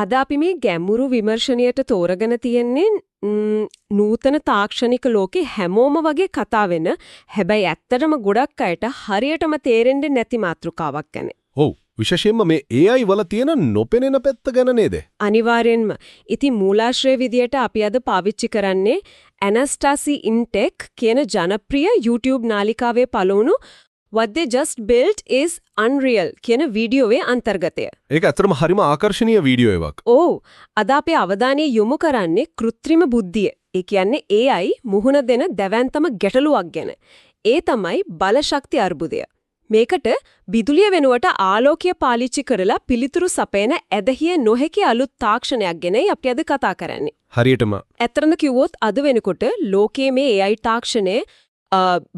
අද අපි මේ ගැඹුරු විමර්ශනයට තෝරගෙන තියෙන්නේ නූතන තාක්ෂණික ලෝකේ හැමෝම වගේ කතා වෙන හැබැයි ඇත්තටම ගොඩක් අයට හරියටම තේරෙන්නේ නැති මාතෘකාවක් ගැන. ඔව් විශේෂයෙන්ම මේ AI වල තියෙන නොපෙනෙන පැත්ත ගැන නේද? අනිවාර්යෙන්ම. ඉතින් මූලාශ්‍රය විදියට අපි අද පාවිච්චි කරන්නේ Anastasi Intech කියන ජනප්‍රිය YouTube නාලිකාවේ පළවුණු What they just built is unreal කියන වීඩියෝවේ අන්තර්ගතය. ඒක ඇත්තටම හරිම ආකර්ශනීය වීඩියෝ එකක්. ඔව්. අද අපේ අවධානය යොමු කරන්නේ කෘත්‍රිම බුද්ධිය. ඒ කියන්නේ AI මුහුණ දෙන දැවැන්තම ගැටලුවක් ගැන. ඒ තමයි බලශක්ති අර්බුදය. මේකට විදුලිය වෙනුවට ආලෝකය පාවිච්චි කරලා පිළිතුරු සපයන ඇදහිය නොහැකි අලුත් තාක්ෂණයක් ගැනයි අපි අද කතා කරන්නේ. හරියටම. ඇත්තටම කිව්වොත් අද වෙනකොට ලෝකයේ මේ AI තාක්ෂණය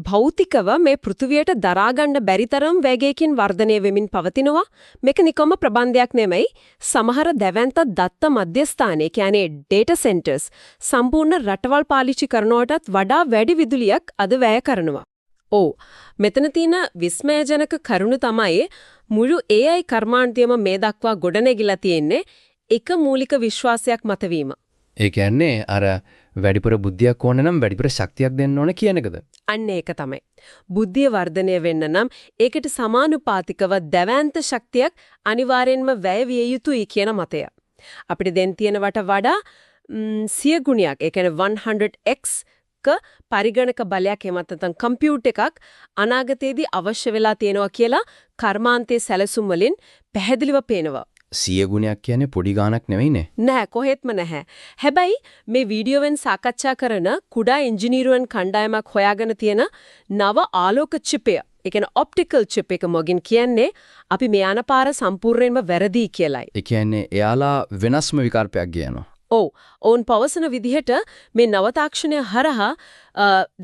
භෞතිකව මේ පෘථුවියට දරා ගන්න බැරි තරම් වේගයකින් වර්ධනය වෙමින් පවතිනවා. මේක නිකම්ම ප්‍රබන්ධයක් නෙමෙයි. සමහර දැවැන්ත දත්ත මධ්‍යස්ථානයේ කියන්නේ data centers සම්පූර්ණ රටවල් පාවිච්චි කරනවටත් වඩා වැඩි විදුලියක් අද වැය කරනවා. ඔව්. මෙතන තියෙන විස්මයජනක කරුණ තමයි මුළු AI කර්මාන්තයම මේ දක්වා ගොඩනැගිලා තියෙන්නේ එක මූලික විශ්වාසයක් මත වීම. ඒ කියන්නේ අර වැඩිපුර බුද්ධියක් ඕන නම් වැඩිපුර ශක්තියක් දෙන්න ඕන කියන එකද? අන්න ඒක තමයි. බුද්ධිය වර්ධනය වෙන්න නම් ඒකට සමානුපාතිකව දැවැන්ත ශක්තියක් අනිවාර්යෙන්ම වැය විය යුතුයි කියන මතය. අපිට දැන් තියෙනවට වඩා 100 ගුණයක්, ඒ කියන්නේ 100x පරිගණක බලයක් එමත් නැත්නම් කම්පියුටර් එකක් අනාගතයේදී අවශ්‍ය වෙලා තියෙනවා කියලා කර්මාන්තයේ සැලසුම් වලින් පැහැදිලිව පේනවා. 100 ගුණයක් කියන්නේ පොඩි ගාණක් නෙවෙයිනේ. නෑ කොහෙත්ම නැහැ. හැබැයි මේ වීඩියෝවෙන් සාකච්ඡා කරන කුඩා ඉංජිනේරුවන් කණ්ඩායමක් හොයාගෙන තියෙන නව ආලෝක චිපය, ඒ කියන්නේ ඔප්ටිකල් චිප් එක මොගින් කියන්නේ අපි මේ යන පාර සම්පූර්ණයෙන්ම වැරදි කියලයි. ඒ කියන්නේ එයාලා වෙනස්ම විකල්පයක් ගියනවා. ඔව්. ඔවුන් පවසන විදිහට මේ නව තාක්ෂණය හරහා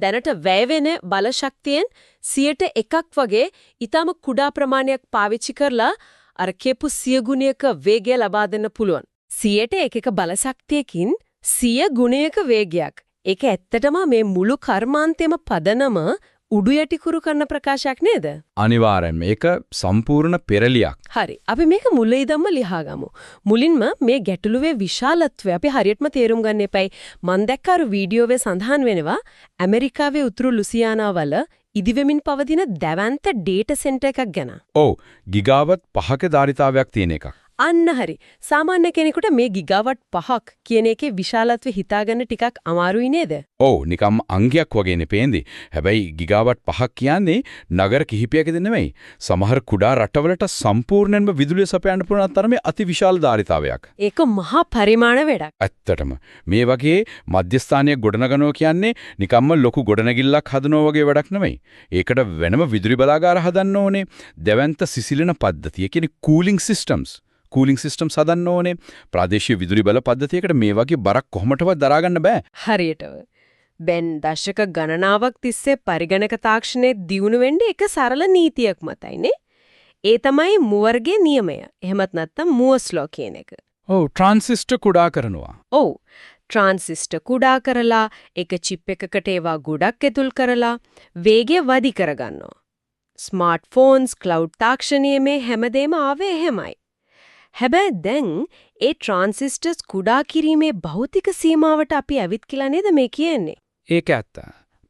දැනට වැය වෙන බලශක්තියෙන් 100%ක් වගේ ඊටම කුඩා ප්‍රමාණයක් පාවිච්චි කරලා අර කියපු 100 ගුණයක වේගය ලබා දෙන්න පුළුවන්. 100%ක බලශක්තියකින් 100 ගුණයක වේගයක්. ඒක ඇත්තටම මේ මුළු කර්මාන්තයේම පදනම උඩු යටි කුරු කරන ප්‍රකාශයක් නේද? අනිවාර්යෙන් මේක සම්පූර්ණ පෙරලියක්. හරි. අපි මේක මුල ඉඳන්ම ලියා ගමු. මුලින්ම මේ ගැටලුවේ විශාලත්වය අපි හරියටම තේරුම් ගන්න එපයි. මම දැක්ක අර වීඩියෝවේ සඳහන් වෙනවා ඇමරිකාවේ උතුරු ලුසියානා වල ඉදිවෙමින් පවතින දැවැන්ත ඩේටා සෙන්ටර් එකක් ගැන. ඔව්. ගිගාවට් 5ක ධාරිතාවයක් තියෙන එකක්. අන්න හරි. සාමාන්‍ය කෙනෙකුට මේ ගිගාවට් 5ක් කියන එකේ විශාලත්වය හිතාගන්න ටිකක් අමාරුයි නේද? ඔව් නිකම් අංගයක් වගේනේ පේන්නේ. හැබැයි ගිගාවට් 5ක් කියන්නේ නගර කිහිපයකද නෙමෙයි. සමහර කුඩා රටවලට සම්පූර්ණයෙන්ම විදුලිය සපයන්න පුළුවන් තරමේ අතිවිශාල ධාරිතාවයක්. ඒක මහා පරිමාණ වැඩක්. ඇත්තටම මේ වගේ මධ්‍යස්ථානයක් ගොඩනගනවා කියන්නේ නිකම්ම ලොකු ගොඩනැගිල්ලක් හදනවා වගේ වැඩක් නෙමෙයි. ඒකට වෙනම විදුලි බලාගාර හදන්න ඕනේ. දැවැන්ත සිසිලන පද්ධතිය කියන්නේ කූලින් සිස්ටම්ස් හදන්න ඕනේ. ප්‍රාදේශීය විදුලි බල පද්ධතියකට මේ වගේ බරක් කොහොමදවත් දරා ගන්න බෑ. හරියටම. බෙන් දශක ගණනාවක් තිස්සේ පරිගණක තාක්ෂණයේ දියුණු වෙන්නේ එක සරල නීතියක් මතයිනේ. ඒ තමයි මුවර්ගේ නියමය. එහෙමත් නැත්නම් මුවර්ස් ලෝ කියන එක. ඔව් ට්‍රාන්සිස්ටර් කුඩා කරනවා. ඔව්. ට්‍රාන්සිස්ටර් කුඩා කරලා එක චිප් එකකට ඒවා ගොඩක් ඇතුල් කරලා වේගය වැඩි කරගන්නවා. ස්මාර්ට්ෆෝන්ස්, ක්ලවුඩ් තාක්ෂණයේ මේ හැමදේම ආවේ එහෙමයි. හැබැයි දැන් ඒ ට්‍රාන්සිස්ටර්ස් කුඩා කිරීමේ භෞතික සීමාවට අපි ඇවිත් කියලා නේද මේ කියන්නේ? ඒක ඇත්ත.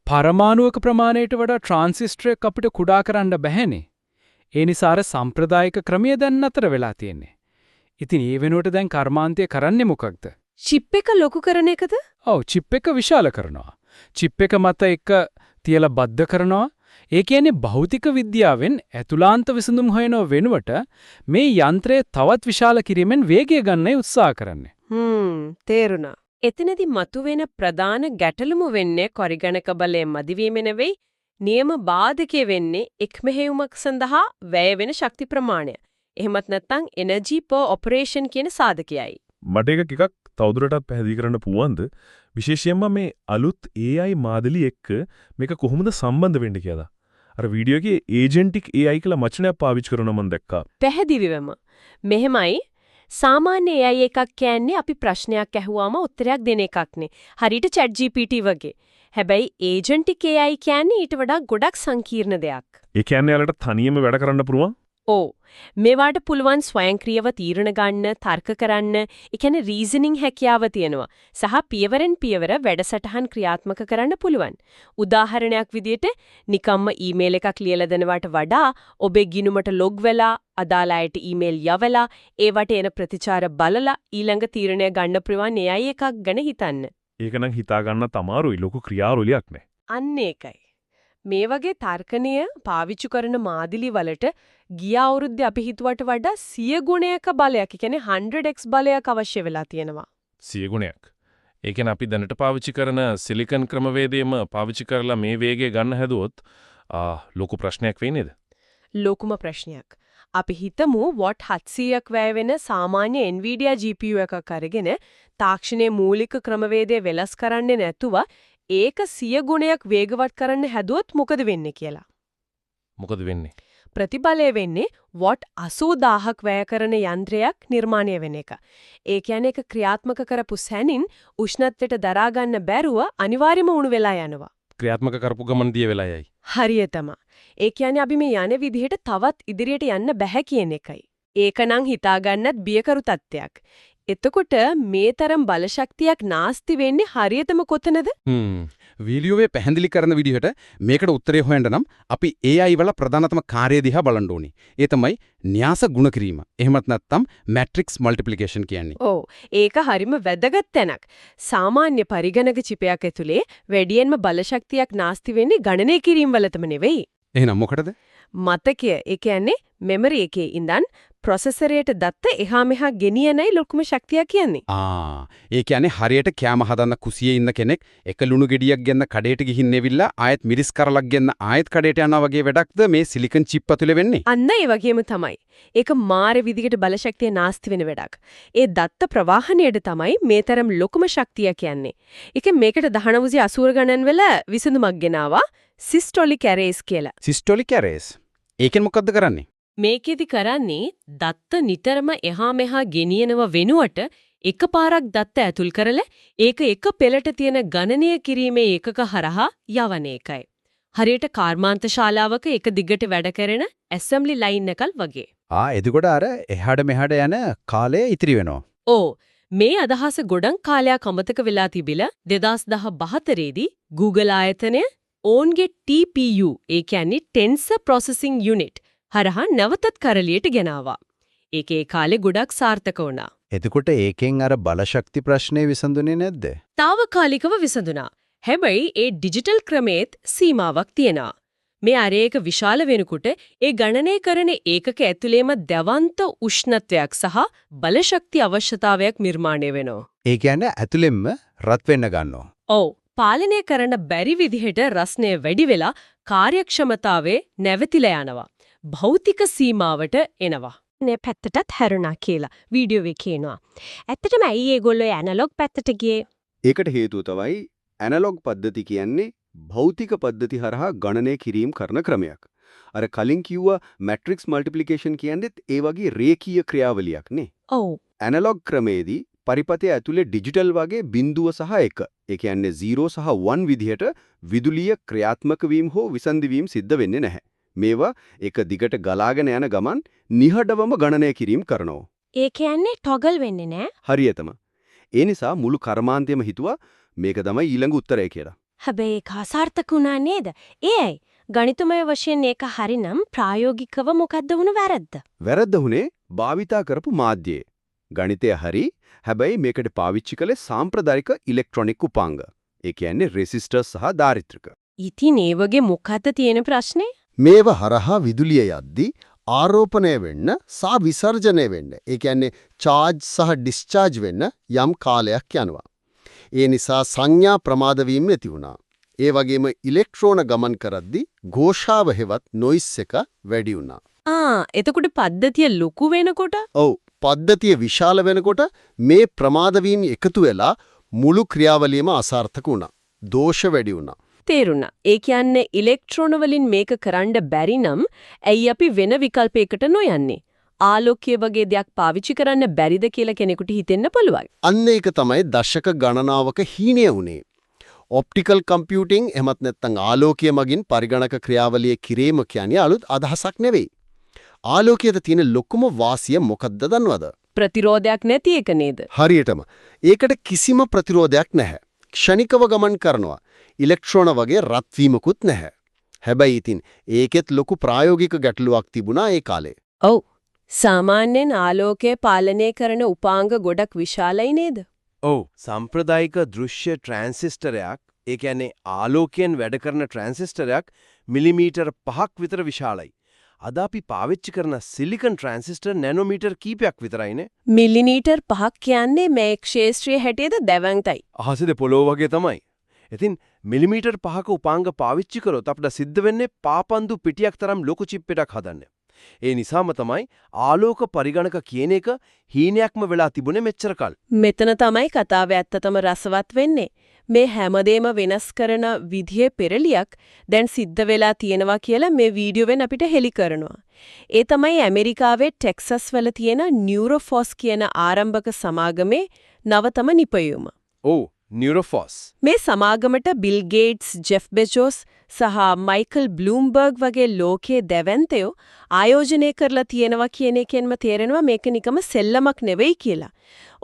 පරමාණුක ප්‍රමාණයට වඩා ට්‍රාන්සිස්ටර් එක අපිට කුඩා කරන්න බැහැනේ. ඒ නිසා අර සම්ප්‍රදායික ක්‍රමය දැන් නතර වෙලා තියෙන්නේ. ඉතින් ඒ වෙනුවට දැන් කර්මාන්තය කරන්නේ මොකක්ද? චිප් එක ලොකු කරන එකද? ඔව් චිප් එක විශාල කරනවා. චිප් එක මත එක තියලා බද්ධ කරනවා. ඒ කියන්නේ භෞතික විද්‍යාවෙන් ඇතුළාන්ත විසඳුම් හොයන වෙනුවට මේ යන්ත්‍රය තවත් විශාල කිරීමෙන් වේගය ගන්නයි උත්සාහ කරන්නේ. තේරුණා. එතනදී මතුවෙන ප්‍රධාන ගැටලුම වෙන්නේ පරිගණක බලයේ මදිවීම නෙවෙයි, නියම බාධකයේ වෙන්නේ එක්මෙහෙයුමක් සඳහා වැය වෙන ශක්ති ප්‍රමාණය. එහෙමත් නැත්නම් එනර්ජි per operation කියන සාධකයයි. මට එකක් තවදුරටත් පැහැදිලි කරන්න පුළුවන්ද? විශේෂයෙන්ම මේ අලුත් AI මාදලි එක්ක මේක කොහොමද සම්බන්ධ වෙන්නේ කියලා. අර වීඩියෝ එකේ ඒජන්ටික් AI කියලා වචනයක් පාවිච්චි කරනවා මම දැක්කා. පැහැදිලිවම. මෙහෙමයි සාමාන්‍ය AI එකක් කියන්නේ අපි ප්‍රශ්නයක් ඇහුවාම උත්තරයක් දෙන එකක්නේ. හරියට ChatGPT වගේ. හැබැයි ඒජන්ටික් AI කියන්නේ ඊට වඩා ගොඩක් සංකීර්ණ දෙයක්. ඒ කියන්නේ යාලට තනියම වැඩ කරන්න පුළුවන්? ඕ මේවාට පුළුවන් ස්වයංක්‍රීයව තීරණ ගන්න, තර්ක කරන්න, ඒ කියන්නේ රීසනින් හැකියාව තියෙනවා. සහ පියවරෙන් පියවර වැඩසටහන් ක්‍රියාත්මක කරන්න පුළුවන්. උදාහරණයක් විදිහට නිකම්ම ඊමේල් එකක් ලියලා දෙනවට වඩා ඔබේ ගිණුමට ලොග් වෙලා අදාළ අයට ඊමේල් යවලා ඒවට එන ප්‍රතිචාර බලලා ඊළඟ තීරණය ගන්න පුළුවන් AI එකක් ගැන හිතන්න. ඒක නම් හිතා ගන්න තමාරුයි ලොකු ක්‍රියාවලියක් නේ. අන්න ඒකයි. මේ වගේ තර්කණය පාවිච්චි කරන මාදිලි වලට ගිය අවුරුද්දේ අපි හිතුවට වඩා 100 ගුණයක බලයක්, ඒ කියන්නේ 100x බලයක් අවශ්‍ය වෙලා තියෙනවා. 100 ගුණයක්. ඒ කියන්නේ අපි දැනට පාවිච්චි කරන සිලිකන් ක්‍රමවේදයේම පාවිච්චි කරලා මේ වේගය ගන්න හැදුවොත් ලොකු ප්‍රශ්නයක් වෙයි නේද? ලොකුම ප්‍රශ්නයක්. අපි හිතමු වොට් 700ක් වැය වෙන සාමාන්‍ය Nvidia GPU එකක් අරගෙන තාක්ෂණයේ මූලික ක්‍රමවේදය වෙනස් කරන්නේ නැතුව ඒක 100 ගුණයක් වේගවත් කරන්න හැදුවොත් මොකද වෙන්නේ කියලා. මොකද වෙන්නේ? ප්‍රතිඵලය වෙන්නේ වොට් 80000ක් වැය කරන යන්ත්‍රයක් නිර්මාණය වෙන එක. ඒ කියන්නේ ඒක ක්‍රියාත්මක කරපු සැනින් උෂ්ණත්වයට දරා ගන්න බැරුව අනිවාර්යයෙන්ම උණු වෙලා යනවා. ක්‍රියාත්මක කරපු ගමන් දිය වෙලා යයි. හරියටම. ඒ කියන්නේ අපි මේ යන විදිහට තවත් ඉදිරියට යන්න බෑ කියන එකයි. ඒකනම් හිතාගන්නත් බියකරු තත්ත්වයක්. එතකොට මේ තරම් බලශක්තියක් නාස්ති වෙන්නේ හරියටම කොතනද? වීඩියෝවේ පැහැදිලි කරන විදිහට මේකට උත්තරේ හොයන්න නම් අපි AI වල ප්‍රධානතම කාර්යය දිහා බලන්න ඕනේ. ඒ තමයි න්‍යාස ගුණ කිරීම. එහෙමත් නැත්නම් මැට්‍රික්ස් මල්ටිප්ලිකේෂන් කියන්නේ. ඔව්. ඒක හරිම වැදගත් තැනක්. සාමාන්‍ය පරිගණක චිපයක් ඇතුලේ වැඩියෙන්ම බලශක්තියක් නාස්ති වෙන්නේ ගණනය කිරීම වලටම නෙවෙයි. එහෙනම් මොකටද? මතකය, ඒ කියන්නේ මෙමරි එකේ ඉඳන් ප්‍රොසෙසරයට දත්ත එහා මෙහා ගෙනියනයි ලොකුම ශක්තිය කියන්නේ. ඒ කියන්නේ හරියට කැම හදන්න කුසියේ ඉන්න කෙනෙක් එක ලුණු ගෙඩියක් ගෙන්න කඩේට ගිහින් එවිල්ලා ආයෙත් මිරිස් කරලක් ගෙන්න ආයෙත් කඩේට යනවා වගේ වැඩක්ද මේ සිලිකන් චිප් ඇතුලේ වෙන්නේ? අන්න ඒ වගේම තමයි. ඒක මාර විදිහට බලශක්තිය නාස්ති වෙන වැඩක්. ඒ දත්ත ප්‍රවාහණයට තමයි මේ තරම් ලොකුම ශක්තිය කියන්නේ. ඒකෙන් මේකට 1980 ගණන් වල විසඳුමක් ගෙනාවා සිස්ටොලික් ඇරේස් කියලා. සිස්ටොලික් ඇරේස්. ඒකෙන් මොකද්ද කරන්නේ? මේකෙදි කරන්නේ දත්ත නිතරම එහා මෙහා ගෙනියනව වෙනුවට එකපාරක් දත්ත ඇතුල් කරලා ඒක එක පෙළට තියෙන ගණනය කිරීමේ ඒකක හරහා යවන එකයි. හරියට කර්මාන්ත ශාලාවක එක දිගට වැඩ කරන ඇසෙම්බලි ලයින් එකක් වගේ. එතකොට අර එහාට මෙහාට යන කාලය ඉතිරි වෙනවා. ඕ මේ අදහස ගොඩක් කාලයක් අමතක වෙලා තිබිලා 2014 දී Google ආයතනය ඔවුන්ගේ TPU ඒ කියන්නේ Tensor Processing Unit හරහා නැවතත් කරලියට ගෙනාවා. ඒකේ කාලේ ගොඩක් සාර්ථක වුණා. එතකොට ඒකෙන් අර බලශක්ති ප්‍රශ්නේ විසඳුනේ නැද්ද? తాවකාලිකව විසඳුණා. හැබැයි ඒ ඩිජිටල් ක්‍රමේත් සීමාවක් තියෙනවා. මේ අරේක විශාල වෙනකොට ඒ ගණනය කරන ඒකක ඇතුළේම දවන්ත උෂ්ණත්වයක් සහ බලශක්ති අවශ්‍යතාවයක් නිර්මාණය වෙනවා. ඒ කියන්නේ ඇතුළෙන්ම රත් වෙන්න ගන්නවා. ඔව්. පාලනය කරන්න බැරි විදිහට රස්නය වැඩි වෙලා කාර්යක්ෂමතාවේ නැවතිලා යනවා. භෞතික සීමාවට එනවා. නේ පැත්තටත් හැරුණා කියලා වීඩියෝ එකේ කියනවා. ඇත්තටම ඇයි ඒගොල්ලෝ ඇනලොග් පැත්තට ගියේ? ඒකට හේතුව තමයි ඇනලොග් පද්ධති කියන්නේ භෞතික පද්ධති හරහා ගණනය කිරීම කරන ක්‍රමයක්. අර කලින් කිව්වා මැට්‍රික්ස් මල්ටිප්ලිකේෂන් කියන්නේත් ඒ වගේ රේඛීය ක්‍රියාවලියක් නේ. ඔව්. ඇනලොග් ක්‍රමේදී පරිපතය ඇතුලේ ඩිජිටල් වගේ බිඳුව සහ 1. ඒ කියන්නේ 0 සහ 1 විදිහට විදුලිය ක්‍රියාත්මක වීම හෝ විසන්ධි වීම සිද්ධ වෙන්නේ නැහැ. මේවා එක දිගට ගලාගෙන යන ගමන් නිහඬවම ගණනය කිරීම කරනවා. ඒ කියන්නේ ටොගල් වෙන්නේ නැහැ. හරියටම. ඒ නිසා මුළු කර්මාන්තයම හිතුවා මේක තමයි ඊළඟ උත්තරය කියලා. හැබැයි ඒක අසාර්ථක වුණා නේද? ඒයි ගණිතමය වශයෙන් ඒක හරිනම් ප්‍රායෝගිකව මොකද්ද වුණ වැරද්ද? වැරද්ද වුණේ භාවිතා කරපු මාධ්‍යයේ. ගණිතය හරි. හැබැයි මේකට පාවිච්චි කළේ සාම්ප්‍රදායික ඉලෙක්ට්‍රොනික උපාංග. ඒ කියන්නේ රෙසිස්ටර්ස් සහ දාරිත්‍රික. ඉතින් ඒ වගේ මොකද්ද තියෙන ප්‍රශ්නේ? මේව හරහා විදුලිය යද්දී ආරෝපණය වෙන්න සහ විසර්ජනය වෙන්න. ඒ කියන්නේ charge සහ discharge වෙන්න යම් කාලයක් යනවා. ඒ නිසා සංඥා ප්‍රමාද වීම ඇති වුණා. ඒ වගේම ඉලෙක්ට්‍රෝන ගමන් කරද්දී ഘോഷාව හෙවත් noise එක වැඩි වුණා. එතකොට පද්ධතිය ලොකු වෙනකොට? ඔව්. පද්ධතිය විශාල වෙනකොට මේ ප්‍රමාද වීම එකතු වෙලා මුළු ක්‍රියාවලියම අසාර්ථක වුණා. දෝෂ වැඩි වුණා. තේරුණා. ඒ කියන්නේ ඉලෙක්ට්‍රෝන වලින් මේක කරන්න බැරි නම් ඇයි අපි වෙන විකල්පයකට නොයන්නේ? ආලෝකය වගේ දෙයක් පාවිච්චි කරන්න බැරිද කියලා කෙනෙකුට හිතෙන්න පුළුවන්. අන්න ඒක තමයි දශක ගණනාවක හීනය වුණේ. ඔප්ටිකල් කම්පියුටිං එහෙමත් නැත්නම් ආලෝකය මගින් පරිගණක ක්‍රියාවලිය කිරීම කියන්නේ අලුත් අදහසක් නෙවෙයි. ආලෝකයට තියෙන ලොකුම වාසිය මොකක්ද දන්නවද? ප්‍රතිරෝධයක් නැති එක නේද? හරියටම. ඒකට කිසිම ප්‍රතිරෝධයක් නැහැ. ක්ෂණිකව ගමන් කරනවා. ඉලෙක්ට්‍රෝන වගේ රත් වීමකුත් නැහැ. හැබැයි ඉතින් ඒකෙත් ලොකු ප්‍රායෝගික ගැටලුවක් තිබුණා ඒ කාලේ. ඔව්. සාමාන්‍යයෙන් ආලෝකය පාලනය කරන උපාංග ගොඩක් විශාලයි නේද? ඔව් සම්ප්‍රදායික දෘශ්‍ය ට්‍රාන්සිස්ටරයක් ඒ කියන්නේ ආලෝකයෙන් වැඩ කරන ට්‍රාන්සිස්ටරයක් මිලිමීටර් 5ක් විතර විශාලයි. අද අපි පාවිච්චි කරන සිලිකන් ට්‍රාන්සිස්ටර් නැනෝමීටර් කීපයක් විතරයිනේ. මිලිමීටර් 5ක් කියන්නේ මේ ක්ෂේත්‍රයේ හැටියට දැවැන්තයි. අහසේද පොළොව වගේ තමයි. ඉතින් මිලිමීටර් 5ක උපාංග පාවිච්චි කරොත් අපිට සිද්ධ වෙන්නේ පාපන්දු පිටියක් තරම් ලොකු චිප් එකක් හදන්න. ඒ නිසාම තමයි ආලෝක පරිගණක කියන එක හීනයක්ම වෙලා තිබුණේ මෙච්චර කල්. මෙතන තමයි කතාවේ ඇත්තටම රසවත් වෙන්නේ. මේ හැමදේම වෙනස් කරන විදිහේ පෙරලියක් දැන් සිද්ධ වෙලා තියෙනවා කියලා මේ වීඩියෝවෙන් අපිට හෙළි කරනවා. ඒ තමයි ඇමරිකාවේ ටෙක්සස් වල තියෙන නියුරෝෆොස් කියන ආරම්භක සමාගමේ නවතම නිපැයුම. ඔව් නියුරෝෆොස්. මේ සමාගමට බිල් ගේට්ස්, ජෙෆ් බෙජෝස් සහ මයිකල් බ්ලූම්බර්ග් වගේ ලෝකයේ දැවැන්තයෝ ආයෝජනය කරලා තියෙනවා කියන එකෙන්ම තේරෙනවා මේක නිකම සෙල්ලමක් නෙවෙයි කියලා.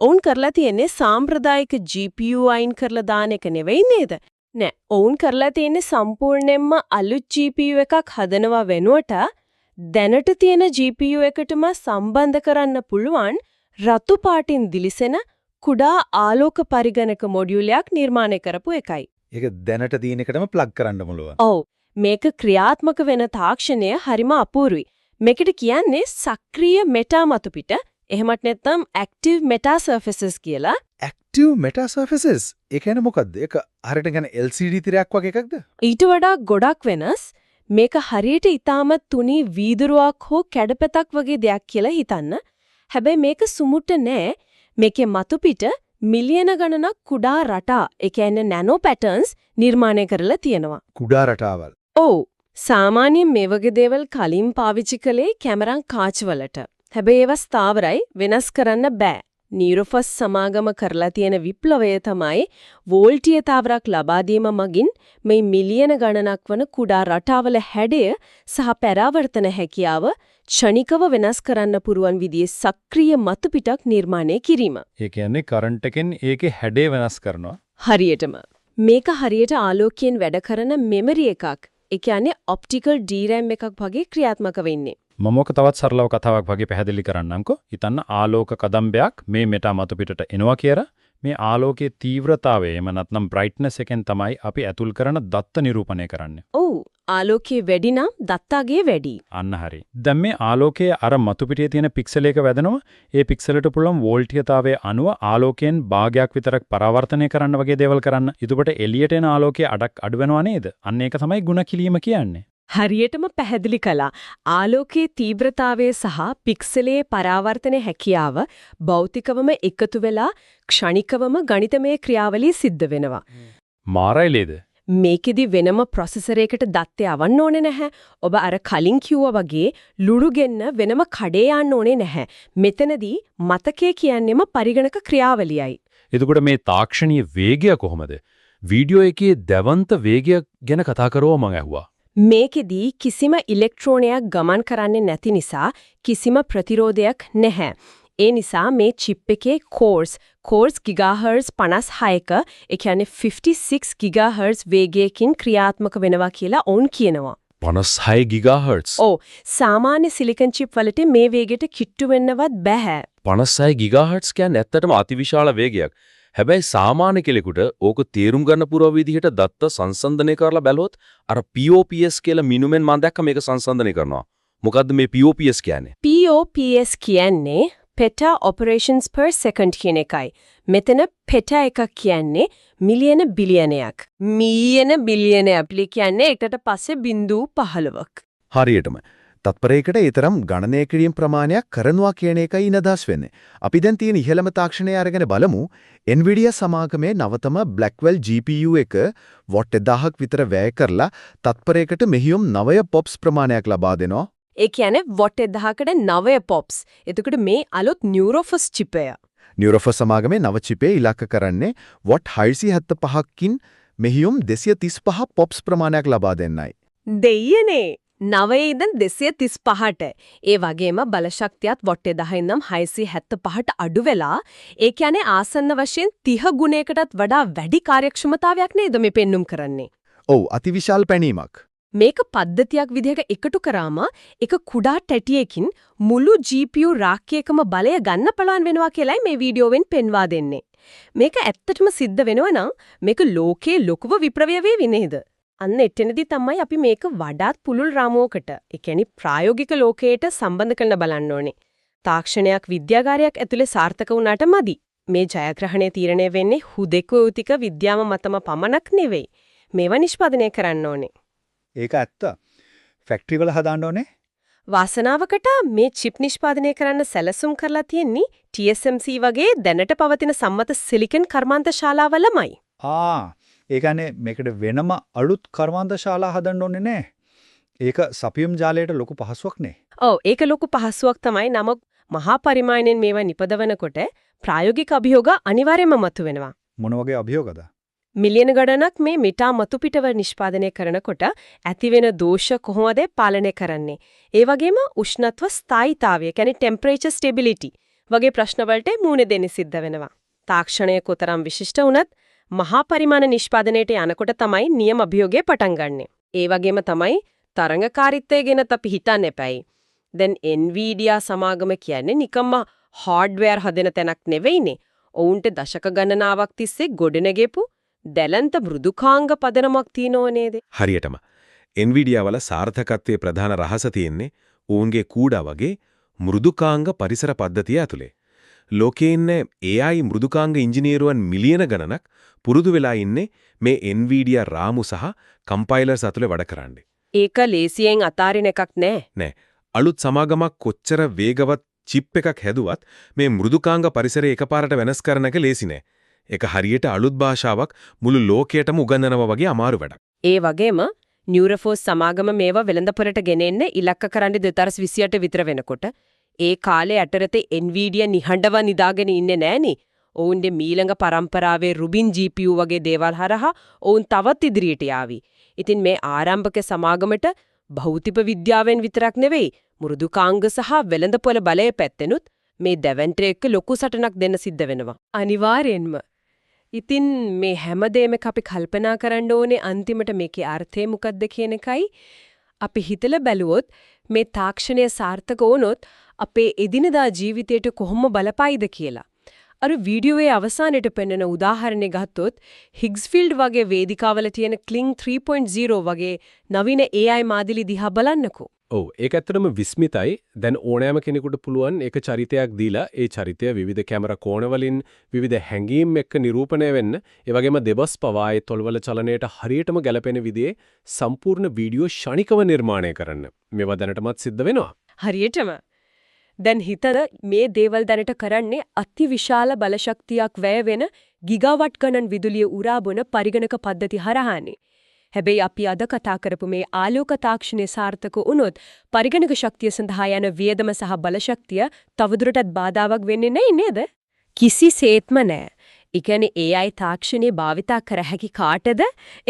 ඔවුන් කරලා තියෙන්නේ සාම්ප්‍රදායික GPU අයින් කරලා දාන එක නෙවෙයි නේද? නෑ. ඔවුන් කරලා තියෙන්නේ සම්පූර්ණයෙන්ම අලුත් GPU එකක් හදනවා වෙනුවට දැනට තියෙන GPU එකටම සම්බන්ධ කරන්න පුළුවන් රතු පාටින් දිලිසෙන කුඩා ආලෝක පරිගණක මොඩියුලයක් නිර්මාණය කරපු එකයි. ඒක දැනට තියෙන එකටම ප්ලග් කරන්න පුළුවන්. ඔව්. මේක ක්‍රියාත්මක වෙන තාක්ෂණය හරිම අපූර්වයි. මේකට කියන්නේ සක්‍රීය මෙටා මතු පිට, එහෙමත් නැත්නම් ඇක්ටිව් මෙටා සර්ෆේසස් කියලා. Active Meta සර්ෆේසස්. ඒ කියන්නේ මොකද්ද? ඒක හරියට කියන්නේ LCD තිරයක් වගේ එකක්ද? ඊට වඩා ගොඩක් වෙනස්. මේක හරියට ඊටාම තුනී වීදුරුවක් හෝ කැඩපතක් වගේ දෙයක් කියලා හිතන්න. හැබැයි මේක සුමුට නෑ. මේකේ මතු පිට මිලියන ගණනක් කුඩා රටා, ඒ කියන්නේ නැනෝ පැටර්න්ස් නිර්මාණය කරලා තියෙනවා. කුඩා රටාවල්. ඔව්. සාමාන්‍යයෙන් මේ වගේ දේවල් කලින් පාවිච්චි කළේ කැමරාන් කාචවලට. හැබැයි ඒවා ස්ථාවරයි, වෙනස් කරන්න බෑ. නියුරෝෆොස් සමාගම කරලා තියෙන විප්ලවය තමයි වෝල්ටීයතාවරක් ලබා දීම මගින් මේ මිලියන ගණනක් වන කුඩා රටාවල හැඩය සහ පරාවර්තන හැකියාව ක්ෂණිකව වෙනස් කරන්න පුරුවන් විදිහේ සක්‍රීය මතු පිටක් නිර්මාණය කිරීම. ඒ කියන්නේ කරන්ට් එකෙන් ඒකේ හැඩය වෙනස් කරනවා. හරියටම. මේක හරියට ආලෝකයෙන් වැඩ කරන මෙමරි එකක්. ඒ කියන්නේ ඔප්ටිකල් DRAM එකක් වගේ ක්‍රියාත්මක වෙන්නේ. මම ඔක තවත් සරලව කතාවක් වගේ පැහැදිලි කරන්නම්කෝ. හිතන්න ආලෝක කදම්බයක් මේ මෙටා මතු පිටට එනවා කියලා. මේ ආලෝකයේ තීව්‍රතාවය එම නැත්නම් බ්‍රයිට්නස් එකෙන් තමයි අපි ඇතුල් කරන දත්ත නිරූපණය කරන්නේ. ඔව්. ආලෝකයේ වැඩි නම් දත්තගේ වැඩි. අන්න හරි. දැන් මේ ආලෝකයේ අර මතු පිටේ තියෙන පික්සල් එක වැදෙනවා. ඒ පික්සලට පුළුවන් වෝල්ටීයතාවයේ අණුව ආලෝකයෙන් භාගයක් විතරක් පරාවර්තනය කරන්න වගේ දේවල් කරන්න. එතකොට එළියට එන ආලෝකයේ අඩක් අඩු වෙනවා නේද? අන්න ඒක තමයි ಗುಣ කිලීම කියන්නේ. හරියටම පැහැදිලි කළා. ආලෝකයේ තීව්‍රතාවය සහ පික්සලයේ පරාවර්තන හැකියාව භෞතිකවම එකතු වෙලා ක්ෂණිකවම ගණිතමය ක්‍රියාවලිය සිද්ධ වෙනවා. මාරයිලේද? මේකෙදි වෙනම ප්‍රොසෙසර් එකකට දත්තේ අවන්න ඕනේ නැහැ. ඔබ අර කලින් කිව්වා වගේ ලුඩු ගෙන්න වෙනම කඩේ යන්න ඕනේ නැහැ. මෙතනදී මතකයේ කියන්නේම පරිගණක ක්‍රියාවලියයි. එතකොට මේ තාක්ෂණීය වේගය කොහොමද? වීඩියෝ එකේ දැවන්ත වේගය ගැන කතා කරවම මම ඇහුවා. මේකෙදී කිසිම ඉලෙක්ට්‍රෝනයක් ගමන් කරන්නේ නැති නිසා කිසිම ප්‍රතිරෝධයක් නැහැ. ඒ නිසා මේ චිප් එකේ කෝර්ස් ගිගාහර්ට්ස් 56ක, ඒ කියන්නේ 56 ගිගාහර්ට්ස් වේගයකින් ක්‍රියාත්මක වෙනවා කියලා ඔවුන් කියනවා. 56 ගිගාහර්ට්ස්. ඔව්. සාමාන්‍ය සිලිකන් චිප් වලට මේ වේගයට කිට්ටු වෙන්නවත් බෑ. 56 ගිගාහර්ට්ස් කියන්නේ ඇත්තටම අතිවිශාල වේගයක්. හැබැයි සාමාන්‍ය කෙනෙකුට ඕක තේරුම් ගන්න පුරව විදිහට දත්ත සංසන්දනය කරලා බැලුවොත් අර POPS කියලා මිනුමෙන් මම දැක්ක මේක සංසන්දනය කරනවා. මොකද්ද මේ POPS කියන්නේ? POPS කියන්නේ Peta Operations per Second කියන එකයි. මෙතන peta එකක් කියන්නේ මිලියන බිලියනයක්. මිලියන බිලියනයක් කියන්නේ එකට පස්සේ බිංදු 15ක්. හරියටම. තත්පරයකට ඊතරම් ගණනය කිරීම ප්‍රමාණයක් කරනවා කියන එකයි නදස් වෙන්නේ. අපි දැන් තියෙන ඉහළම තාක්ෂණය අරගෙන බලමු. Nvidia සමාගමේ නවතම Blackwell GPU එක වොට් 1000ක් විතර වැය කරලා තත්පරයකට මෙහියුම් 9 POPs ප්‍රමාණයක් ලබා දෙනවා. ඒ කියන්නේ වොට් 1000කට 9 POPs. එතකොට මේ අලුත් නියුරෝෆොස් චිපය. නියුරෝෆොස් සමාගමේ නව චිපේ ඉලක්ක කරන්නේ වොට් 675කින් මෙහියුම් 235 POPs ප්‍රමාණයක් ලබා දෙන්නයි. දෙයියනේ 9 ඉඳන් 235ට. ඒ වගේම බලශක්තියත් වොට් 10 ඉඳන් 675ට අඩු වෙලා ඒ කියන්නේ ආසන්න වශයෙන් 30 ගුණයකටත් වඩා වැඩි කාර්යක්ෂමතාවයක් නේද මේ පෙන්눔 කරන්නේ. ඔව් අතිවිශාල පැනීමක්. මේක පද්ධතියක් විදිහට එකතු කරාම එක කුඩා ටැටියකින් මුළු GPU රාක්කයකම බලය ගන්න පුළුවන් වෙනවා කියලායි මේ වීඩියෝවෙන් පෙන්වා දෙන්නේ. මේක ඇත්තටම සිද්ධ වෙනවා නම් මේක ලෝකේ ලොකුව විප්‍රවය වේවි නේද? අන්න එතනදී තමයි අපි මේක වඩාත් පුළුල් රාමුවකට, ඒ කියන්නේ ප්‍රායෝගික ලෝකයට සම්බන්ධ කරන්න බලන්න ඕනේ. තාක්ෂණයක් විද්‍යාගාරයක් ඇතුලේ සාර්ථක වුණාට මදි. මේ ජයග්‍රහණය තීරණය වෙන්නේ හුදෙක් භෞතික විද්‍යාව මතම පමණක් නෙවෙයි. මේවා නිෂ්පාදනය කරන්න ඕනේ. ඒක ඇත්ත. ෆැක්ටරි වල හදාන්න ඕනේ. වාසනාවකට මේ චිප් නිෂ්පාදනය කරන්න සැලසුම් කරලා තියෙන්නේ TSMC වගේ දැනට පවතින සම්මත සිලිකන් කර්මාන්ත ශාලාවලමයි. ඒ කියන්නේ මේකට වෙනම අලුත් කර්මාන්ත ශාලා හදන්න ඕනේ නෑ. ඒක සපියුම් ජාලයට ලොකු පහසුවක් නේ. ඔව් ඒක ලොකු පහසුවක් තමයි. නමුත් මහා පරිමාණයෙන් මේවා නිපදවනකොට ප්‍රායෝගික අභියෝග අනිවාර්යයෙන්ම මතුවෙනවා. මොන වගේ අභියෝගද? මිලියන ගණනක් මේ මිටා මතු පිටව නිෂ්පාදනය කරනකොට ඇතිවෙන දෝෂ කොහොමද පාලනය කරන්නේ? ඒ වගේම උෂ්ණත්ව ස්ථායීතාවය, කියන්නේ ටෙම්පරේචර් ස්ටෙබිලිටි වගේ ප්‍රශ්න වලට මුහුණ දෙන්න සිද්ධ වෙනවා. තාක්ෂණය කොතරම් විශිෂ්ට වුණත් මහා පරිමාණ නිෂ්පාදනයට යනකොට තමයි නියම අභියෝගය පටන් ගන්නෙ. ඒ වගේම තමයි තරංගකාරීත්වය ගැනත් අපි හිතන්න එපැයි. දැන් Nvidia සමාගම කියන්නේ නිකම්ම හાર્ඩ්වෙයාර් හදන තැනක් නෙවෙයිනේ. ඔවුන්ට දශක ගණනාවක් තිස්සේ ගොඩනගෙපු දැලන්ත මෘදුකාංග පදනමක් තියෙනව නේද? හරියටම. Nvidia වල සාර්ථකත්වයේ ප්‍රධාන රහස තියෙන්නේ ඌන්ගේ කූඩා වගේ මෘදුකාංග පරිසර පද්ධතිය ඇතුලේ. ලෝකේ ඉන්න AI මෘදුකාංග ඉංජිනේරුවන් මිලියන ගණනක් පුරුදු වෙලා ඉන්නේ මේ Nvidia රාමු සහ කම්පයිලර්ස් ඇතුලේ වැඩ කරන්නේ. ඒක ලේසියෙන් අතාරින එකක් නෑ. නෑ. අලුත් සමාගමක් කොච්චර වේගවත් චිප් එකක් හැදුවත් මේ මෘදුකාංග පරිසරය එකපාරට වෙනස් කරන එක ලේසි නෑ. ඒක හරියට අලුත් භාෂාවක් මුළු ලෝකයටම උගන්වනවා වගේ අමාරු වැඩක්. ඒ වගේම නියුරෝෆෝස් සමාගම මේවා වෙළඳපොළට ගෙනෙන්න ඉලක්ක කරන්නේ 2028 විතර වෙනකොට ඒ කාලේ ඇතරතේ Nvidia නිහඬව නිදාගෙන ඉන්නේ නෑනේ. ඔවුන්ගේ මීළඟ පරම්පරාවේ රුබින් GPU වගේ දේවල් හරහා ඔවුන් තවත් ඉදිරියට යාවි. ඉතින් මේ ආරම්භක සමාගමට භෞතික විද්‍යාවෙන් විතරක් නෙවෙයි මෘදුකාංග සහ වෙළඳපොළ බලය පැත්තෙනුත් මේ දැවැන්ට එක්ක ලොකු සටනක් දෙන්න සිද්ධ වෙනවා. අනිවාර්යෙන්ම. ඉතින් මේ හැමදේම අපි කල්පනා කරන්න ඕනේ අන්තිමට මේකේ අර්ථය මොකක්ද කියන එකයි. අපි හිතලා බැලුවොත් මේ තාක්ෂණය සාර්ථක වුණොත් අපේ එදිනදා ජීවිතයට කොහොම බලපයිද කියලා. අර වීඩියෝයේ අවසානයේ පෙන්වන උදාහරණයක් ගත්තොත් හිග්ස්ෆීල්ඩ් වගේ වේදිකාවල තියෙන Kling 3.0 වගේ නවීන AI මාදිලි දිහා බලන්නකෝ. ඔව් ඒක ඇත්තටම විස්මිතයි. දැන් ඕනෑම කෙනෙකුට පුළුවන් ඒක චරිතයක් දීලා ඒ චරිතය විවිධ කැමරා කෝණවලින් විවිධ හැඟීම් එක්ක නිරූපණය වෙන්න, ඒ වගේම දෙබස් පවායේ තොල්වල චලනයට හරියටම ගැලපෙන විදිහේ සම්පූර්ණ වීඩියෝ ෂණිකව නිර්මාණය කරන්න. මේවා දැනටමත් සිද්ධ වෙනවා. හරියටම. දැන් හිතද මේ දේවල් දැනට කරන්නේ අතිවිශාල බලශක්තියක් වැය වෙන ගිගාවට් ගණන් විදුලිය උරා බොන පරිගණක පද්ධති හරහානේ. හැබැයි අපි අද කතා කරපු මේ ආලෝක තාක්ෂණයේ සාර්ථක වුණොත් පරිගණක ශක්තිය සඳහා යන වියදම සහ බලශක්තිය තවදුරටත් බාධාවක් වෙන්නේ නැහැ නේද? කිසිසේත්ම නැහැ. ඒ කියන්නේ AI තාක්ෂණයේ භාවිතා කර හැකි කාටද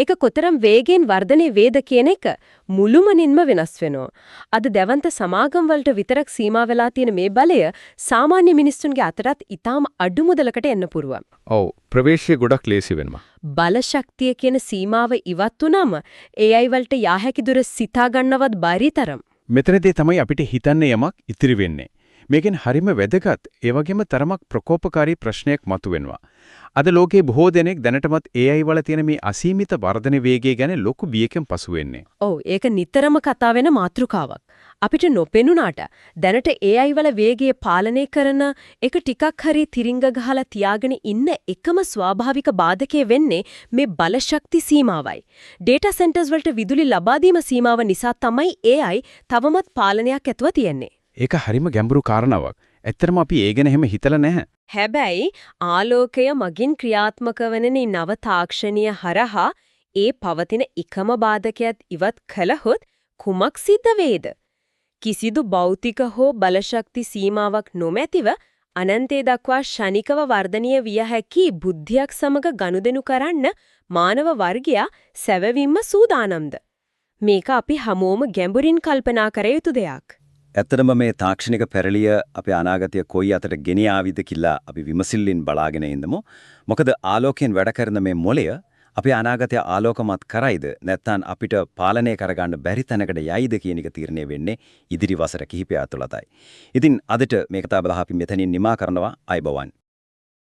ඒක කොතරම් වේගෙන් වර්ධනය වේද කියන එක මුළුමනින්ම වෙනස් වෙනවා. අද දැවන්ත සමාගම් වලට විතරක් සීමා වෙලා තියෙන මේ බලය සාමාන්‍ය මිනිස්සුන්ගේ අතටත් ඊටාම අඩු මුදලකට එන්න පුරුවන්. ඔව් ප්‍රවේශය ගොඩක් ලේසි වෙනවා. බලශක්තිය කියන සීමාව ඉවත් වුනම AI වලට යා හැකි දුර සිතා ගන්නවත් බැරි තරම්. මෙතනදී තමයි අපිට හිතන්න යමක් ඉතිරි වෙන්නේ. මේකෙන් හරිම වැදගත් ඒ වගේම තරමක් ප්‍රකෝපකාරී ප්‍රශ්නයක් මතුවෙනවා. අද ලෝකේ බොහෝ දෙනෙක් දැනටමත් AI වල තියෙන මේ අසීමිත වර්ධන වේගය ගැන ලොකු බියකින් පසු වෙන්නේ. ඔව් ඒක නිතරම කතා වෙන මාතෘකාවක්. අපිට නොපෙනුනාට දැනට AI වල වේගය පාලනය කරන එක ටිකක් හරි තිරිංග ගහලා තියාගෙන ඉන්න එකම ස්වාභාවික බාධකය වෙන්නේ මේ බලශක්ති සීමාවයි. ඩේටා සෙන්ටර්ස් වලට විදුලි ලබා දීම සීමාව නිසා තමයි AI තවමත් පාලනයක් ඇතුව තියෙන්නේ. ඒක හරිම ගැඹුරු කාරණාවක්. ඇත්තටම අපි ඒ ගැන එහෙම හිතලා නැහැ. හැබැයි ආලෝකය මගින් ක්‍රියාත්මක වන නව තාක්ෂණීය හරහා ඒ පවතින එකම බාධකයක් ඉවත් කළහොත් කුමක් සිද්ධ වේද? කිසිදු භෞතික හෝ බලශක්ති සීමාවක් නොමැතිව අනන්තය දක්වා ශනිකව වර්ධනීය විය හැකි බුද්ධියක් සමග ගනුදෙනු කරන්න මානව වර්ගයා සැබවින්ම සූදානම්ද? මේක අපි හැමෝම ගැඹුරින් කල්පනා කර යුතු දෙයක්. ඇත්තටම මේ තාක්ෂණික පෙරළිය අපේ අනාගතය කොයි අතට ගෙන යාවිද කියලා අපි විමසිල්ලින් බලාගෙන ඉඳමු. මොකද ආලෝකයෙන් වැඩ කරන මේ මොළය අපේ අනාගතය ආලෝකමත් කරයිද නැත්නම් අපිට පාලනය කරගන්න බැරි තැනකට යයිද කියන එක තීරණය වෙන්නේ ඉදිරි වසර කිහිපය ඇතුළතයි. ඉතින් අදට මේ කතාව බලා අපි මෙතනින් නිමා කරනවා. අයබවන්.